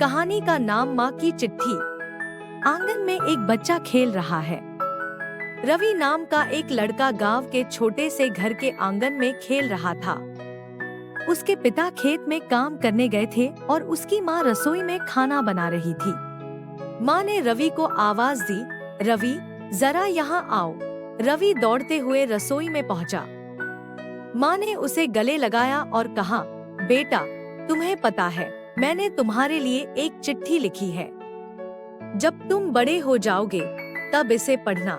कहानी का नाम माँ की चिट्ठी। आंगन में एक बच्चा खेल रहा है। रवि नाम का एक लड़का गांव के छोटे से घर के आंगन में खेल रहा था। उसके पिता खेत में काम करने गए थे और उसकी माँ रसोई में खाना बना रही थी। माँ ने रवि को आवाज दी, रवि, जरा यहाँ आओ। रवि दौड़ते हुए रसोई में पहुँचा। माँ ने उसे गले लगाया और कहा, बेटा, तुम्हें पता है मैंने तुम्हारे लिए एक चिट्ठी लिखी है। जब तुम बड़े हो जाओगे तब इसे पढ़ना।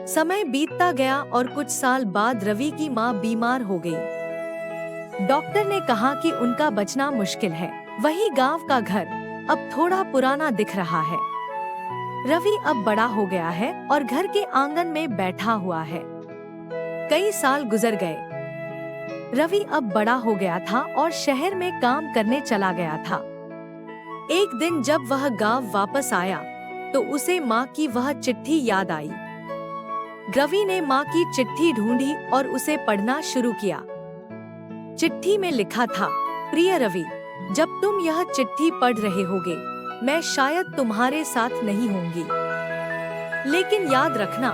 समय बीतता गया और कुछ साल बाद रवि की माँ बीमार हो गई। डॉक्टर ने कहा कि उनका बचना मुश्किल है। वही गांव का घर अब थोड़ा पुराना दिख रहा है। रवि अब बड़ा हो गया है और घर के आंगन में बैठा हुआ है। कई साल गुजर गए। रवि अब बड़ा हो गया था और शहर में काम करने चला गया था। एक दिन जब वह गांव वापस आया तो उसे माँ की वह चिट्ठी याद आई। रवि ने माँ की चिट्ठी ढूंढी और उसे पढ़ना शुरू किया। चिट्ठी में लिखा था, प्रिय रवि, जब तुम यह चिट्ठी पढ़ रहे होगे मैं शायद तुम्हारे साथ नहीं होंगी, लेकिन याद रखना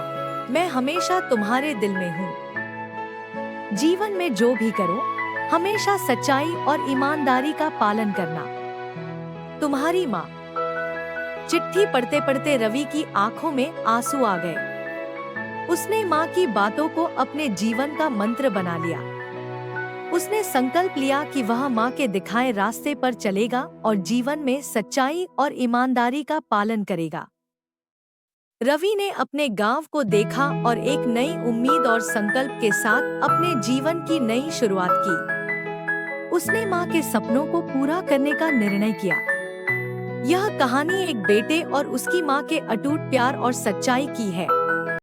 मैं हमेशा तुम्हारे दिल में हूँ। जीवन में जो भी करो हमेशा सच्चाई और ईमानदारी का पालन करना। तुम्हारी माँ। चिट्ठी पढ़ते पढ़ते रवि की आंखों में आंसू आ गए। उसने माँ की बातों को अपने जीवन का मंत्र बना लिया। उसने संकल्प लिया कि वह माँ के दिखाए रास्ते पर चलेगा और जीवन में सच्चाई और ईमानदारी का पालन करेगा। रवि ने अपने गांव को देखा और एक नई उम्मीद और संकल्प के साथ अपने जीवन की नई शुरुआत की। उसने माँ के सपनों को पूरा करने का निर्णय किया। यह कहानी एक बेटे और उसकी माँ के अटूट प्यार और सच्चाई की है।